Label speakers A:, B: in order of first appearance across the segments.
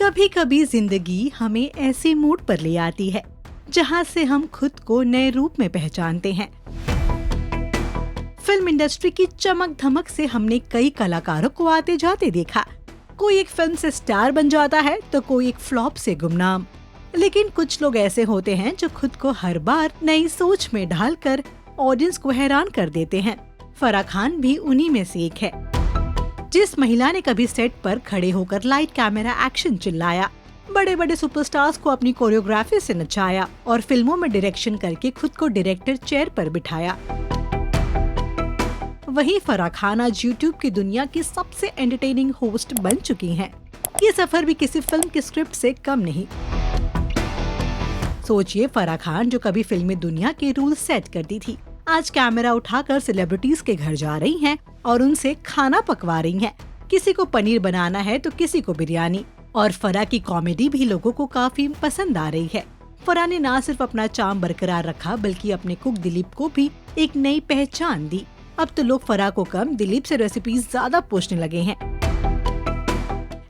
A: कभी कभी जिंदगी हमें ऐसे मूड पर ले आती है जहां से हम खुद को नए रूप में पहचानते हैं। फिल्म इंडस्ट्री की चमक धमक से हमने कई कलाकारों को आते जाते देखा। कोई एक फिल्म से स्टार बन जाता है तो कोई एक फ्लॉप से गुमनाम। लेकिन कुछ लोग ऐसे होते हैं जो खुद को हर बार नई सोच में ढालकर ऑडियंस को हैरान कर देते हैं। फराह खान भी उन्हीं में से एक है, जिस महिला ने कभी सेट पर खड़े होकर लाइट कैमरा एक्शन चिल्लाया, बड़े बड़े सुपरस्टार्स को अपनी कोरियोग्राफी से नचाया और फिल्मों में डायरेक्शन करके खुद को डायरेक्टर चेयर पर बिठाया। वहीं फराह खान आज यूट्यूब की दुनिया की सबसे एंटरटेनिंग होस्ट बन चुकी हैं। ये सफर भी किसी फिल्म की स्क्रिप्ट से कम नहीं। सोचिए, फराह खान जो कभी फिल्मी दुनिया के रूल सेट करती थी, आज कैमरा उठाकर सेलिब्रिटीज के घर जा रही हैं और उनसे खाना पकवा रही हैं। किसी को पनीर बनाना है तो किसी को बिरयानी। और फराह की कॉमेडी भी लोगों को काफी पसंद आ रही है। फराह ने न सिर्फ अपना चार्म बरकरार रखा बल्कि अपने कुक दिलीप को भी एक नई पहचान दी। अब तो लोग फराह को कम, दिलीप से रेसिपीज ज्यादा पूछने लगे हैं।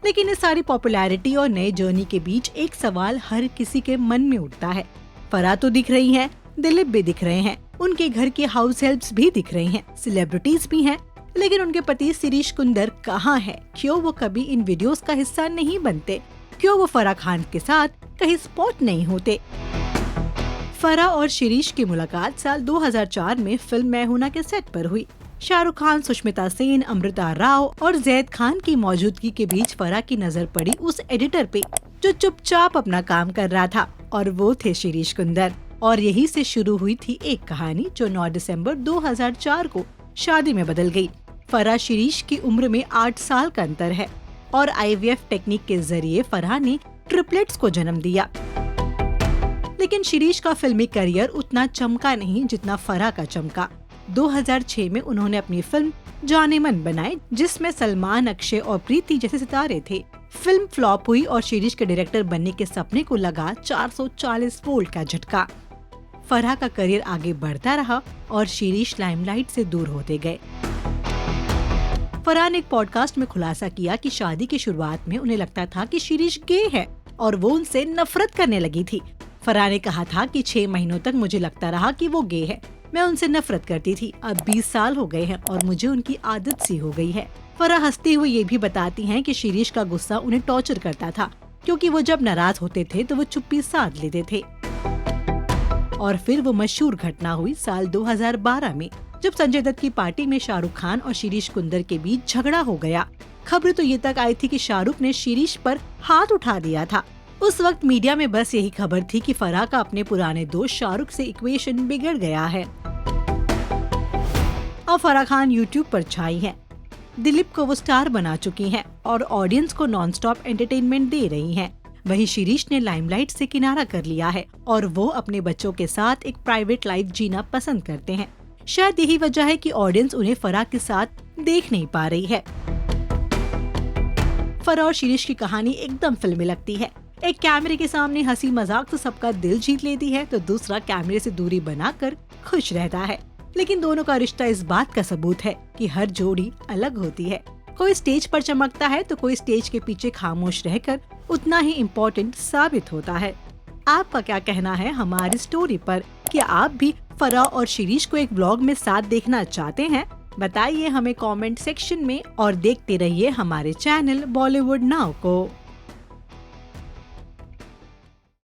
A: लेकिन इस सारी पॉपुलैरिटी और नए जर्नी के बीच एक सवाल हर किसी के मन में उठता है। फराह तो दिख रही हैं, दिलीप भी दिख रहे हैं, उनके घर के हाउस हेल्प्स भी दिख रही हैं, सेलिब्रिटीज भी हैं, लेकिन उनके पति शिरीष कुंदर कहाँ है? क्यों वो कभी इन वीडियोस का हिस्सा नहीं बनते? क्यों वो फराह खान के साथ कहीं स्पॉट नहीं होते? फराह और शिरीष की मुलाकात साल 2004 में फिल्म मैं हूं ना के सेट पर हुई। शाहरुख खान, सुष्मिता सेन, अमृता राव और जैद खान की मौजूदगी के बीच फराह की नजर पड़ी उस एडिटर पे जो चुपचाप अपना काम कर रहा था, और वो थे शिरीष कुंदर। और यही से शुरू हुई थी एक कहानी जो 9 दिसंबर 2004 को शादी में बदल गई। फराह शिरीष की उम्र में 8 साल का अंतर है और IVF टेक्निक के जरिए फराह ने ट्रिपलेट्स को जन्म दिया। लेकिन शिरीष का फिल्मी करियर उतना चमका नहीं जितना फराह का चमका। 2006 में उन्होंने अपनी फिल्म जाने मन बनाई, जिसमें सलमान, अक्षय और प्रीति जैसे सितारे थे। फिल्म फ्लॉप हुई और शिरीष के डायरेक्टर बनने के सपने को लगा 440 वोल्ट का झटका। फराह का करियर आगे बढ़ता रहा और शिरीष लाइमलाइट से दूर होते गए। फराह ने एक पॉडकास्ट में खुलासा किया कि शादी की शुरुआत में उन्हें लगता था कि शिरीष गे है और वो उनसे नफरत करने लगी थी। फराह ने कहा था कि 6 महीनों तक मुझे लगता रहा कि वो गे है, मैं उनसे नफरत करती थी। अब 20 साल हो गए हैं और मुझे उनकी आदत सी हो गई है। फराह हंसते हुए ये भी बताती हैं कि शिरीष का गुस्सा उन्हें टॉर्चर करता था, क्योंकि वो जब नाराज होते थे तो वो चुप्पी साध लेते थे। और फिर वो मशहूर घटना हुई साल 2012 में, जब संजय दत्त की पार्टी में शाहरुख खान और शिरीष कुंदर के बीच झगड़ा हो गया। खबरें तो ये तक आई थी कि शाहरुख ने शिरीष पर हाथ उठा दिया था। उस वक्त मीडिया में बस यही खबर थी कि फराह का अपने पुराने दोस्त शाहरुख से इक्वेशन बिगड़ गया है। अब फराह खान यूट्यूब पर छाई हैं। दिलीप को वो स्टार बना चुकी हैं और ऑडियंस को नॉनस्टॉप एंटरटेनमेंट दे रही हैं। वहीं शिरीष ने लाइमलाइट से किनारा कर लिया है और वो अपने बच्चों के साथ एक प्राइवेट लाइफ जीना पसंद करते हैं। शायद यही वजह है कि ऑडियंस उन्हें फराह के साथ देख नहीं पा रही है। फराह और शिरीष की कहानी एकदम फिल्मी लगती है। एक कैमरे के सामने हंसी मजाक से सबका दिल जीत लेती है तो दूसरा कैमरे से दूरी बनाकर खुश रहता है। लेकिन दोनों का रिश्ता इस बात का सबूत है कि हर जोड़ी अलग होती है। कोई स्टेज पर चमकता है तो कोई स्टेज के पीछे खामोश रहकर उतना ही इम्पोर्टेंट साबित होता है। आपका क्या कहना है हमारी स्टोरी पर? क्या आप भी फराह और शिरीष को एक व्लॉग में साथ देखना चाहते हैं? बताइए हमें कमेंट सेक्शन में और देखते रहिए हमारे चैनल बॉलीवुड नाउ को।